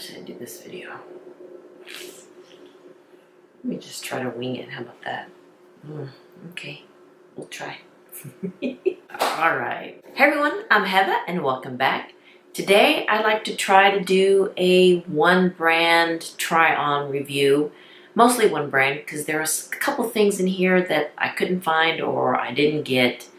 should I do this video? Let me just try to wing it. How about that? Okay, we'll try. Alright. Hey everyone, I'm Heather and welcome back. Today I'd like to try to do a one brand try-on review. Mostly one brand because there are a couple things in here that I couldn't find or I didn't get.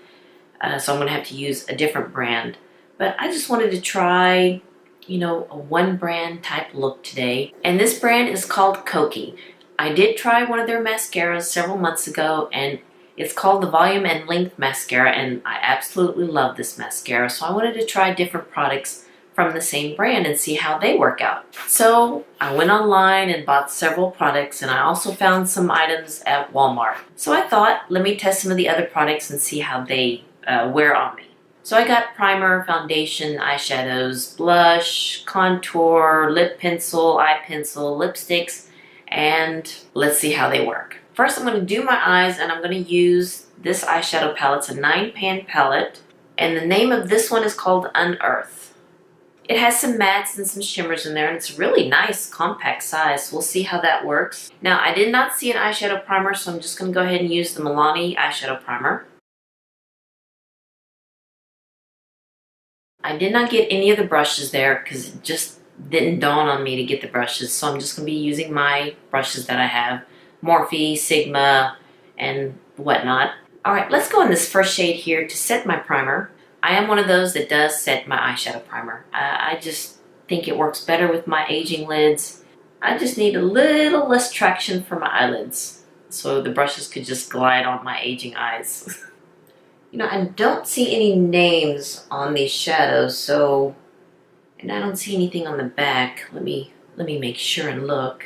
So I'm going to have to use a different brand. But I just wanted to try, you know, a one brand type look today. And this brand is called Kokie. I did try one of their mascaras several months ago and it's called the Volume and Length Mascara and I absolutely love this mascara. So I wanted to try different products from the same brand and see how they work out. So I went online and bought several products and I also found some items at Walmart. So I thought, let me test some of the other products and see how they wear on me. So I got primer, foundation, eyeshadows, blush, contour, lip pencil, eye pencil, lipsticks, and let's see how they work. First I'm going to do my eyes and I'm going to use this eyeshadow palette. It's a 9-pan palette and the name of this one is called Unearth. It has some mattes and some shimmers in there and it's really nice compact size. So we'll see how that works. Now I did not see an eyeshadow primer so I'm just going to go ahead and use the Milani eyeshadow primer. I did not get any of the brushes there because it just didn't dawn on me to get the brushes. So I'm just going to be using my brushes that I have. Morphe, Sigma, and whatnot. Alright, let's go in this first shade here to set my primer. I am one of those that does set my eyeshadow primer. I just think it works better with my aging lids. I just need a little less traction for my eyelids so the brushes could just glide on my aging eyes. You know, I don't see any names on these shadows, so, and I don't see anything on the back. Let me make sure and look.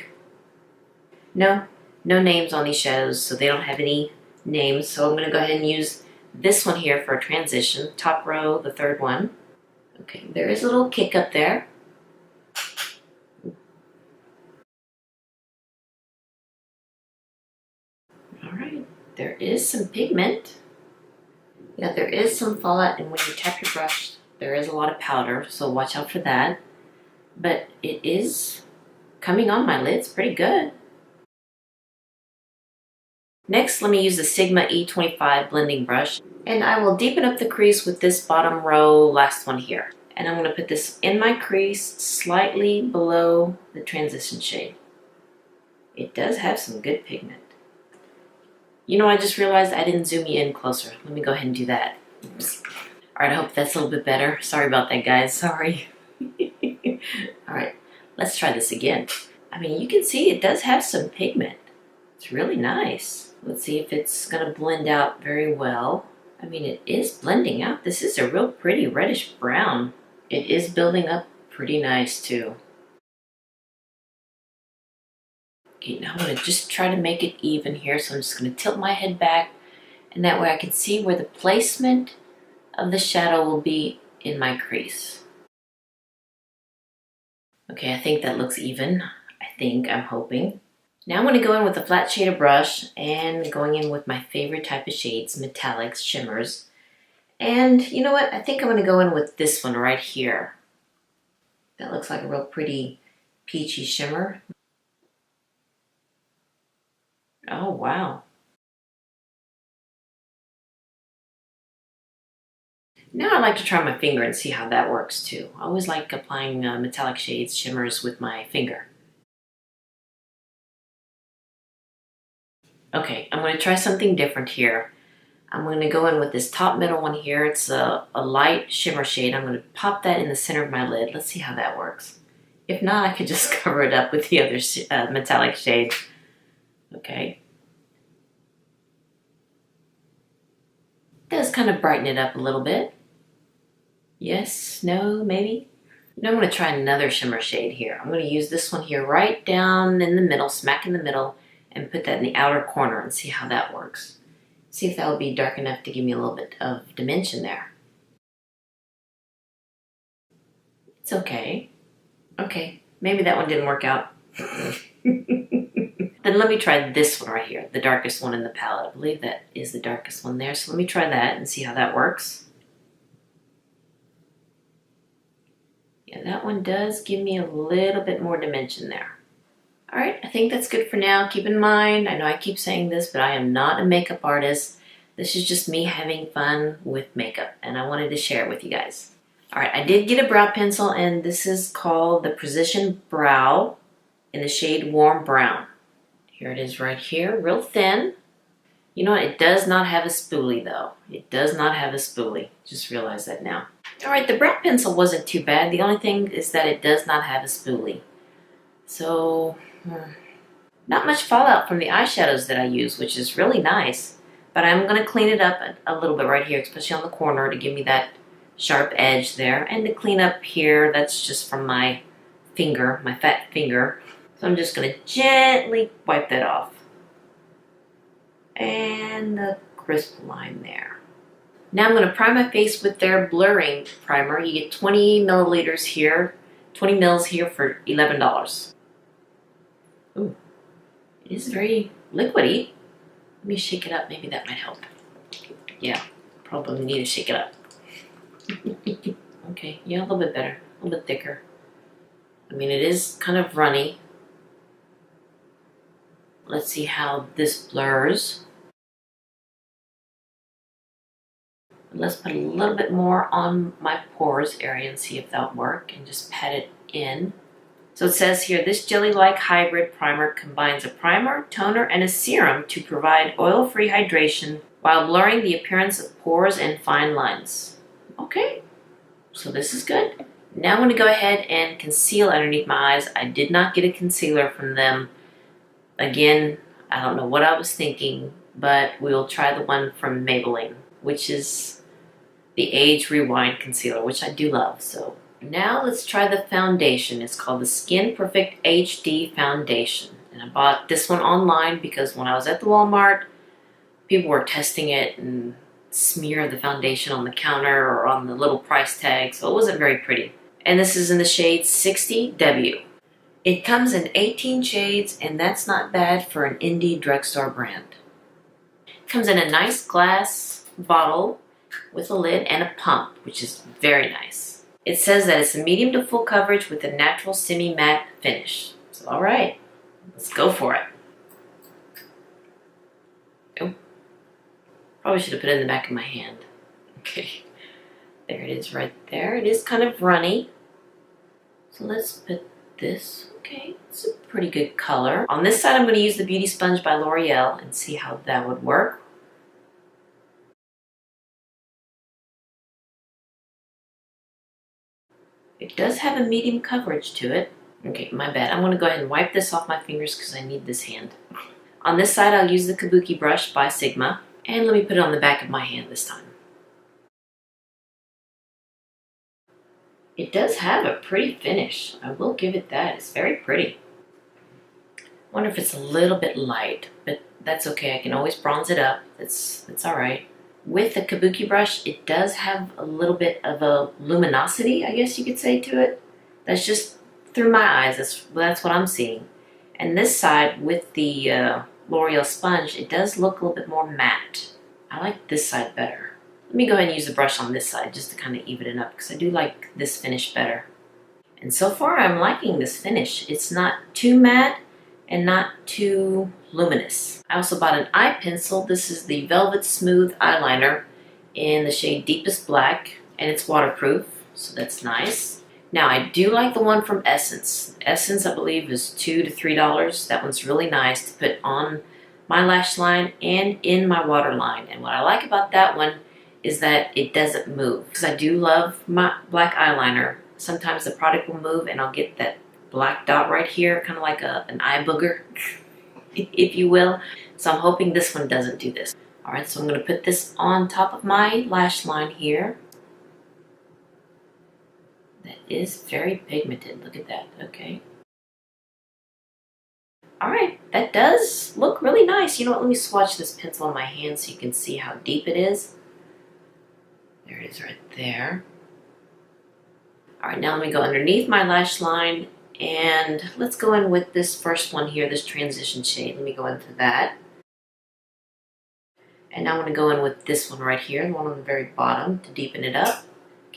No names on these shadows, so they don't have any names. So I'm going to go ahead and use this one here for a transition. Top row, the third one. Okay, there is a little kick up there. All right, there is some pigment. Yeah, there is some fallout, and when you tap your brush, there is a lot of powder, so watch out for that. But it is coming on my lids pretty good. Next, let me use the Sigma E25 blending brush, and I will deepen up the crease with this bottom row last one here. And I'm going to put this in my crease slightly below the transition shade. It does have some good pigment. You know, I just realized I didn't zoom you in closer. Let me go ahead and do that. Oops. Alright, I hope that's a little bit better. Sorry about that, guys. Sorry. Alright, let's try this again. I mean, you can see it does have some pigment. It's really nice. Let's see if it's going to blend out very well. I mean, it is blending out. This is a real pretty reddish brown. It is building up pretty nice, too. Okay, now I'm going to just try to make it even here. So I'm just going to tilt my head back. And that way I can see where the placement of the shadow will be in my crease. Okay, I think that looks even. I'm hoping. Now I'm going to go in with a flat shader brush and going in with my favorite type of shades, metallics, shimmers. And you know what? I think I'm going to go in with this one right here. That looks like a real pretty peachy shimmer. Oh, wow. Now I like to try my finger and see how that works too. I always like applying metallic shades, shimmers with my finger. Okay, I'm going to try something different here. I'm going to go in with this top middle one here. It's a light shimmer shade. I'm going to pop that in the center of my lid. Let's see how that works. If not, I could just cover it up with the other metallic shade. Okay. Does kind of brighten it up a little bit. Yes, no, maybe. Now I'm going to try another shimmer shade here. I'm going to use this one here right down in the middle, smack in the middle, and put that in the outer corner and see how that works. See if that will be dark enough to give me a little bit of dimension there. It's okay. Okay, maybe that one didn't work out. Then let me try this one right here, the darkest one in the palette. I believe that is the darkest one there. So let me try that and see how that works. Yeah, that one does give me a little bit more dimension there. All right, I think that's good for now. Keep in mind, I know I keep saying this, but I am not a makeup artist. This is just me having fun with makeup, and I wanted to share it with you guys. All right, I did get a brow pencil, and this is called the Precision Brow in the shade Warm Brown. Here it is right here, real thin. You know what, it does not have a spoolie though. It does not have a spoolie. Just realize that now. All right, the brow pencil wasn't too bad. The only thing is that it does not have a spoolie. So, not much fallout from the eyeshadows that I use, which is really nice. But I'm going to clean it up a little bit right here, especially on the corner to give me that sharp edge there. And to clean up here, that's just from my finger, my fat finger. So I'm just going to gently wipe that off. And the crisp line there. Now I'm going to prime my face with their blurring primer. You get 20 milliliters here, 20 mils here for $11. Ooh, it is very liquidy. Let me shake it up. Maybe that might help. Yeah, probably need to shake it up. Okay, yeah, a little bit better, a little bit thicker. I mean, it is kind of runny. Let's see how this blurs. Let's put a little bit more on my pores area and see if that'll work, and just pat it in. So it says here, this jelly-like hybrid primer combines a primer, toner, and a serum to provide oil-free hydration while blurring the appearance of pores and fine lines. Okay, so this is good. Now I'm going to go ahead and conceal underneath my eyes. I did not get a concealer from them. Again, I don't know what I was thinking, but we'll try the one from Maybelline, which is the Age Rewind Concealer, which I do love. So now let's try the foundation. It's called the Skin Perfect HD Foundation. And I bought this one online because when I was at the Walmart, people were testing it and smear the foundation on the counter or on the little price tag, so it wasn't very pretty. And this is in the shade 60W. It comes in 18 shades, and that's not bad for an indie drugstore brand. It comes in a nice glass bottle with a lid and a pump, which is very nice. It says that it's a medium to full coverage with a natural semi-matte finish. So all right, let's go for it. Oh, probably should have put it in the back of my hand. Okay, there it is right there. It is kind of runny. So let's put this, okay, it's a pretty good color. On this side, I'm going to use the Beauty Sponge by L'Oreal and see how that would work. It does have a medium coverage to it. Okay, my bad. I'm going to go ahead and wipe this off my fingers because I need this hand. On this side, I'll use the Kabuki brush by Sigma. And let me put it on the back of my hand this time. It does have a pretty finish. I will give it that. It's very pretty. I wonder if it's a little bit light, but that's okay. I can always bronze it up. It's all right. With the Kabuki brush, it does have a little bit of a luminosity, I guess you could say, to it. That's just through my eyes. That's what I'm seeing. And this side, with the L'Oreal sponge, it does look a little bit more matte. I like this side better. Let me go ahead and use the brush on this side just to kind of even it up because I do like this finish better. And so far, I'm liking this finish. It's not too matte and not too luminous. I also bought an eye pencil. This is the Velvet Smooth Eyeliner in the shade Deepest Black, and it's waterproof, so that's nice. Now, I do like the one from Essence. Essence, I believe, is $2 to $3. That one's really nice to put on my lash line and in my waterline. And what I like about that one is that it doesn't move. Because I do love my black eyeliner. Sometimes the product will move and I'll get that black dot right here, kind of like an eye booger, if you will. So I'm hoping this one doesn't do this. All right, so I'm going to put this on top of my lash line here. That is very pigmented. Look at that. Okay. All right, that does look really nice. You know what? Let me swatch this pencil on my hand so you can see how deep it is. There it is right there. All right, now let me go underneath my lash line and let's go in with this first one here, this transition shade. Let me go into that. And now I'm going to go in with this one right here, the one on the very bottom to deepen it up.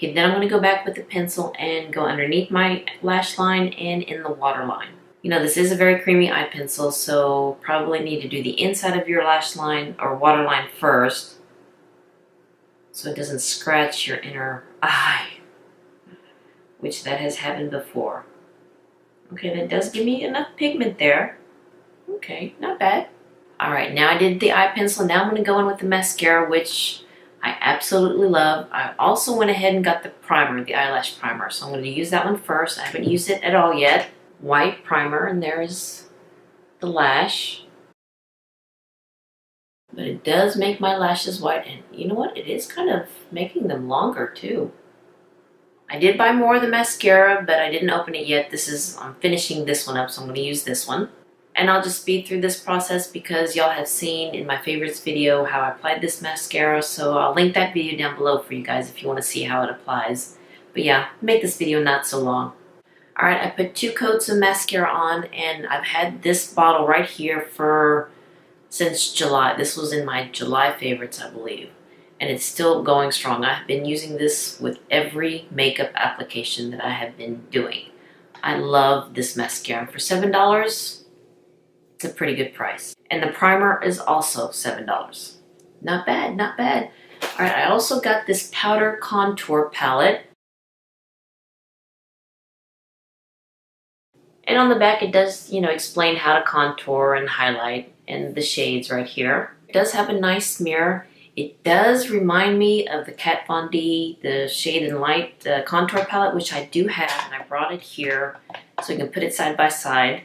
Okay, then I'm going to go back with the pencil and go underneath my lash line and in the waterline. You know, this is a very creamy eye pencil, so probably need to do the inside of your lash line or waterline first so it doesn't scratch your inner eye, which that has happened before. Okay, that does give me enough pigment there. Okay, not bad. Alright, now I did the eye pencil. Now I'm going to go in with the mascara, which I absolutely love. I also went ahead and got the primer, the eyelash primer. So I'm going to use that one first. I haven't used it at all yet. White primer, and there is the lash. But it does make my lashes white, and you know what? It is kind of making them longer too. I did buy more of the mascara, but I didn't open it yet. I'm finishing this one up, so I'm going to use this one. And I'll just speed through this process because y'all have seen in my favorites video how I applied this mascara, so I'll link that video down below for you guys if you want to see how it applies. But yeah, make this video not so long. Alright, I put 2 coats of mascara on, and I've had this bottle right here since July. This was in my July favorites, I believe. And it's still going strong. I've been using this with every makeup application that I have been doing. I love this mascara. For $7, it's a pretty good price. And the primer is also $7. Not bad, not bad. Alright, I also got this powder contour palette. And on the back it does, explain how to contour and highlight and the shades right here. It does have a nice mirror. It does remind me of the Kat Von D, the Shade and Light contour palette, which I do have, and I brought it here so you can put it side by side.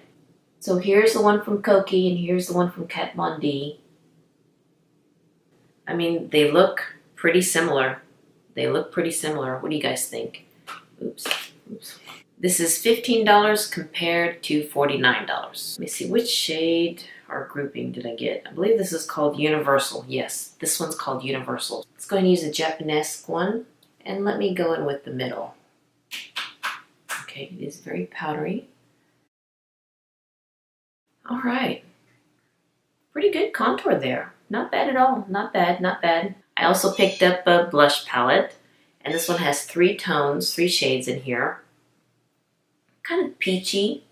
So here's the one from Kokie and here's the one from Kat Von D. I mean, they look pretty similar. They look pretty similar. What do you guys think? Oops. This is $15 compared to $49. Let me see, which shade or grouping did I get? I believe this is called Universal. Yes, this one's called Universal. Let's go and use a Japonesque one. And let me go in with the middle. Okay, it is very powdery. All right. Pretty good contour there. Not bad at all. Not bad, not bad. I also picked up a blush palette. And this one has 3 tones, 3 shades in here. Kind of peachy.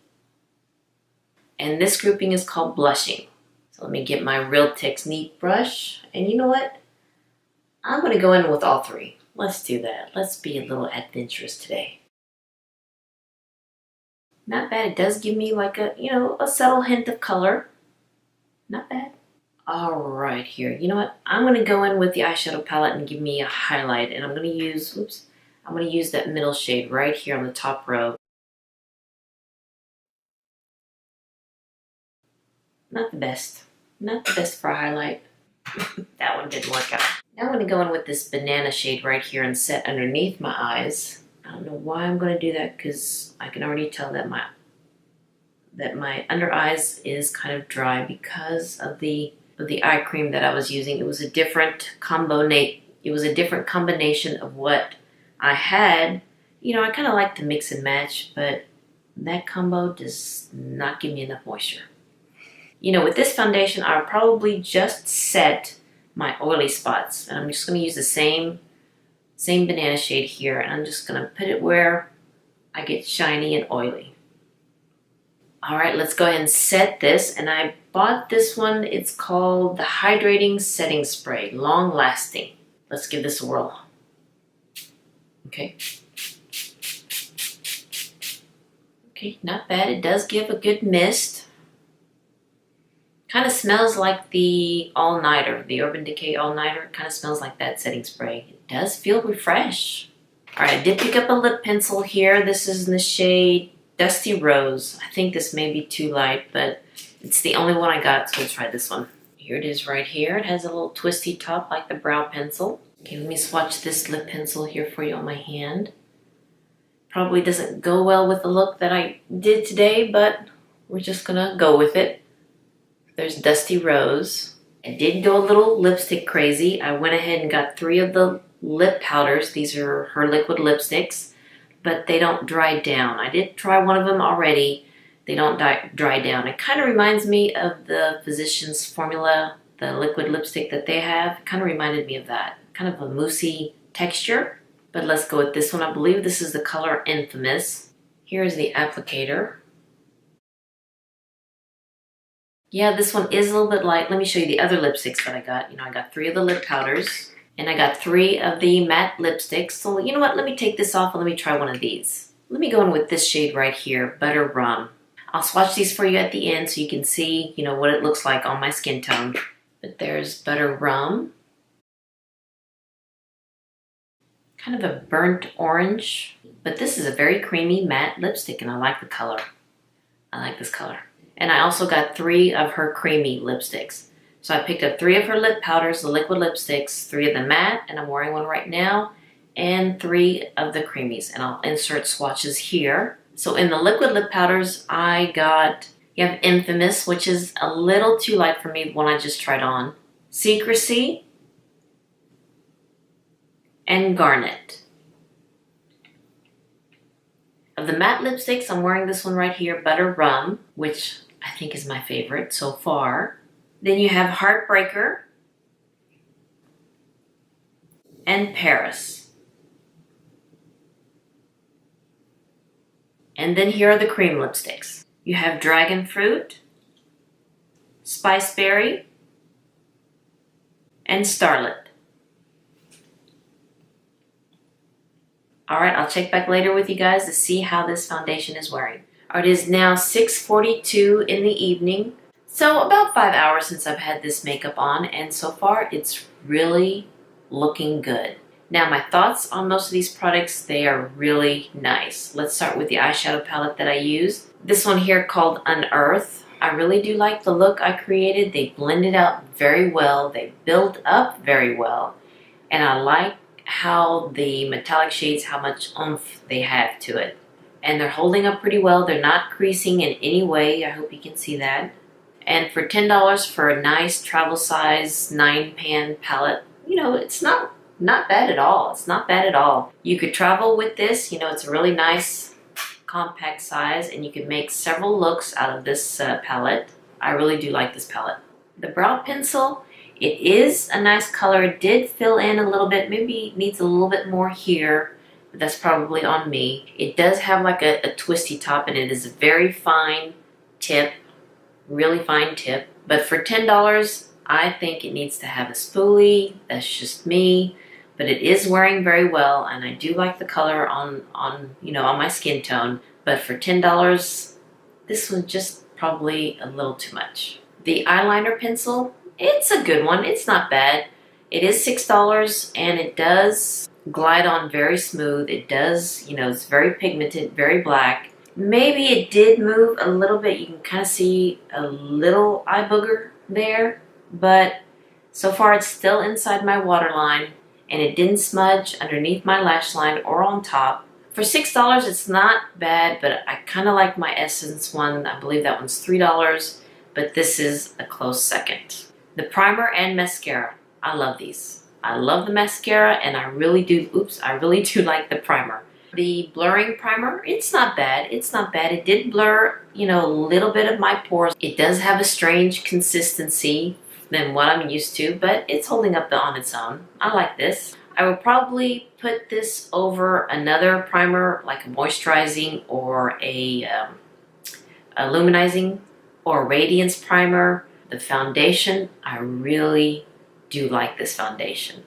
And this grouping is called Blushing. So let me get my Real Technique brush. And you know what? I'm going to go in with all 3. Let's do that. Let's be a little adventurous today. Not bad. It does give me like a subtle hint of color. Not bad. All right, here. You know what? I'm going to go in with the eyeshadow palette and give me a highlight. And I'm going to use that middle shade right here on the top row. Not the best. Not the best for a highlight. That one didn't work out. Now I'm going to go in with this banana shade right here and set underneath my eyes. I don't know why I'm going to do that because I can already tell that my under eyes is kind of dry because of the eye cream that I was using. It was a different combination of what I had. I kind of like to mix and match, but that combo does not give me enough moisture. With this foundation, I'll probably just set my oily spots. And I'm just going to use the same banana shade here. And I'm just going to put it where I get shiny and oily. All right, let's go ahead and set this. And I bought this one. It's called the Hydrating Setting Spray, Long Lasting. Let's give this a whirl. Okay. Okay, not bad. It does give a good mist. Kind of smells like the All-Nighter, the Urban Decay All-Nighter. It kind of smells like that setting spray. It does feel refresh. All right, I did pick up a lip pencil here. This is in the shade Dusty Rose. I think this may be too light, but it's the only one I got, so we'll try this one. Here it is right here. It has a little twisty top like the brow pencil. Okay, let me swatch this lip pencil here for you on my hand. Probably doesn't go well with the look that I did today, but we're just gonna go with it. There's Dusty Rose. I did go a little lipstick crazy. I went ahead and got 3 of the lip powders. These are her liquid lipsticks, but they don't dry down. I did try one of them already. They don't dry down. It kind of reminds me of the Physicians Formula, the liquid lipstick that they have. It kind of reminded me of that. Kind of a moussey texture, but let's go with this one. I believe this is the color Infamous. Here's the applicator. Yeah, this one is a little bit light. Let me show you the other lipsticks that I got. I got 3 of the lip powders, and I got 3 of the matte lipsticks. So you know what? Let me take this off and let me try one of these. Let me go in with this shade right here, Butter Rum. I'll swatch these for you at the end so you can see, what it looks like on my skin tone. But there's Butter Rum. Kind of a burnt orange, but this is a very creamy matte lipstick and I like the color. I like this color. And I also got 3 of her creamy lipsticks. So I picked up 3 of her lip powders, the liquid lipsticks, 3 of the matte, and I'm wearing one right now, and 3 of the creamies. And I'll insert swatches here. So in the liquid lip powders, you have Infamous, which is a little too light for me, the one I just tried on. Secrecy, and Garnet. Of the matte lipsticks, I'm wearing this one right here, Butter Rum, which I think is my favorite so far. Then you have Heartbreaker and Paris. And then here are the cream lipsticks. You have Dragon Fruit, Spiceberry, and Starlet. Alright, I'll check back later with you guys to see how this foundation is wearing. Alright, it is now 6:42 in the evening. So about 5 hours since I've had this makeup on, and so far it's really looking good. Now my thoughts on most of these products, they are really nice. Let's start with the eyeshadow palette that I used. This one here called Unearth. I really do like the look I created. They blended out very well. They build up very well. And I like how the metallic shades, how much oomph they have to it. And they're holding up pretty well. They're not creasing in any way. I hope you can see that. And for $10 for a nice travel size 9-pan palette, it's not bad at all. It's not bad at all. You could travel with this. It's a really nice compact size and you can make several looks out of this palette. I really do like this palette. The brow pencil, it is a nice color. It did fill in a little bit. Maybe it needs a little bit more here, but that's probably on me. It does have like a twisty top and it is a very fine tip, really fine tip. But for $10, I think it needs to have a spoolie. That's just me. But it is wearing very well and I do like the color on my skin tone. But for $10, this one's just probably a little too much. The eyeliner pencil, it's a good one. It's not bad. It is $6 and it does glide on very smooth. It does, it's very pigmented, very black. Maybe it did move a little bit. You can kind of see a little eye booger there, but so far it's still inside my waterline and it didn't smudge underneath my lash line or on top. For $6, it's not bad, but I kind of like my Essence one. I believe that one's $3, but this is a close second. The primer and mascara. I love these. I love the mascara and I really do like the primer. The blurring primer, it's not bad. It's not bad. It did blur, a little bit of my pores. It does have a strange consistency than what I'm used to, but it's holding up on its own. I like this. I will probably put this over another primer like a moisturizing or a luminizing or radiance primer. The foundation, I really do like this foundation.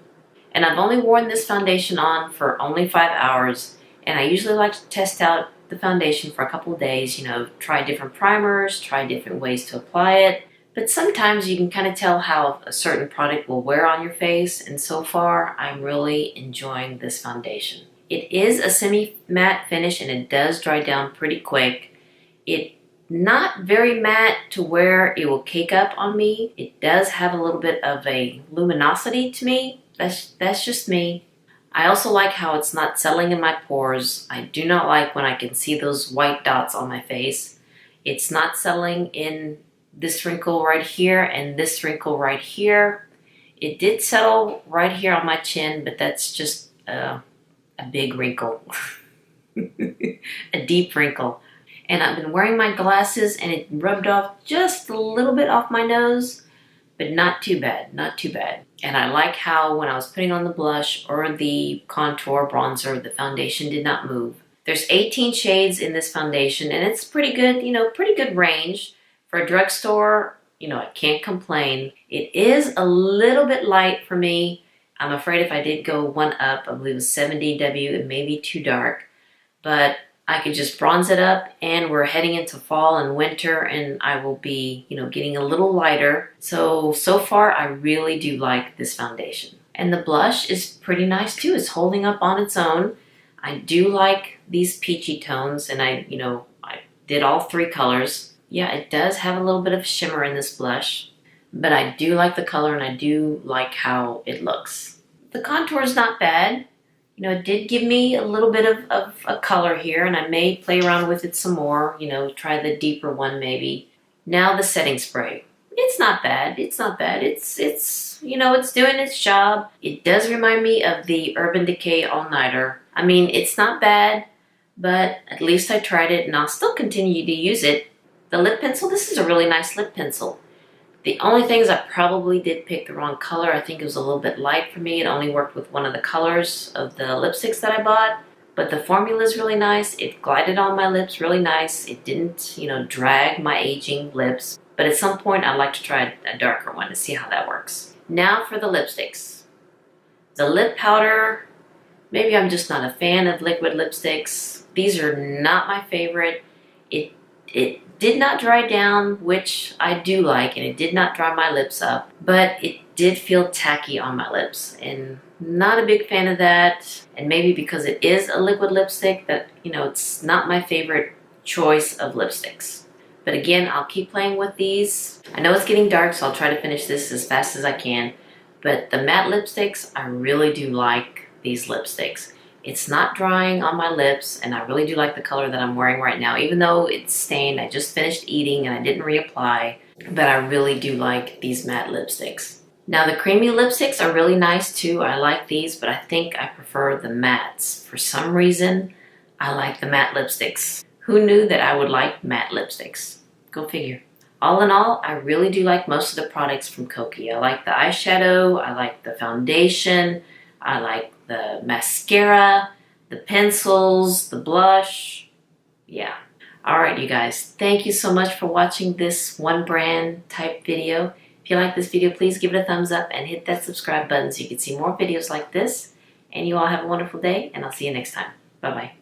And I've only worn this foundation on for only 5 hours. And I usually like to test out the foundation for a couple of days, try different primers, try different ways to apply it. But sometimes you can kind of tell how a certain product will wear on your face. And so far, I'm really enjoying this foundation. It is a semi-matte finish and it does dry down pretty quick. It's not very matte to where it will cake up on me. It does have a little bit of a luminosity to me. That's just me. I also like how it's not settling in my pores. I do not like when I can see those white dots on my face. It's not settling in this wrinkle right here and this wrinkle right here. It did settle right here on my chin, but that's just a big wrinkle. A deep wrinkle. And I've been wearing my glasses and it rubbed off just a little bit off my nose, but not too bad, not too bad. And I like how when I was putting on the blush or the contour bronzer, the foundation did not move. There's 18 shades in this foundation, and it's pretty good, you know, pretty good range. For a drugstore, you know, I can't complain. It is a little bit light for me. I'm afraid if I did go one up, I believe it was 70W, it may be too dark. But I could just bronze it up, and we're heading into fall and winter, and I will be, you know, getting a little lighter. So far, I really do like this foundation. And the blush is pretty nice too. It's holding up on its own. I do like these peachy tones, and I did all 3 colors. Yeah, it does have a little bit of shimmer in this blush, but I do like the color, and I do like how it looks. The contour is not bad. You know, it did give me a little bit of a color here, and I may play around with it some more, you know, try the deeper one maybe. Now the setting spray. It's not bad. It's not bad. It's you know, it's doing its job. It does remind me of the Urban Decay All Nighter. I mean, it's not bad, but at least I tried it, and I'll still continue to use it. The lip pencil, this is a really nice lip pencil. The only thing is I probably did pick the wrong color. I think it was a little bit light for me. It only worked with one of the colors of the lipsticks that I bought. But the formula is really nice. It glided on my lips really nice. It didn't, you know, drag my aging lips. But at some point, I'd like to try a darker one to see how that works. Now for the lipsticks. The lip powder, maybe I'm just not a fan of liquid lipsticks. These are not my favorite. It did not dry down, which I do like, and it did not dry my lips up, but it did feel tacky on my lips, and not a big fan of that. And maybe because it is a liquid lipstick that, you know, it's not my favorite choice of lipsticks. But again, I'll keep playing with these. I know it's getting dark, so I'll try to finish this as fast as I can. But the matte lipsticks, I really do like these lipsticks. It's not drying on my lips, and I really do like the color that I'm wearing right now, even though it's stained. I just finished eating and I didn't reapply, but I really do like these matte lipsticks. Now the creamy lipsticks are really nice too. I like these, but I think I prefer the mattes. For some reason, I like the matte lipsticks. Who knew that I would like matte lipsticks? Go figure. All in all, I really do like most of the products from Kokie. I like the eyeshadow, I like the foundation, I like the mascara, the pencils, the blush. Yeah. Alright, you guys. Thank you so much for watching this one brand type video. If you like this video, please give it a thumbs up and hit that subscribe button so you can see more videos like this. And you all have a wonderful day, and I'll see you next time. Bye-bye.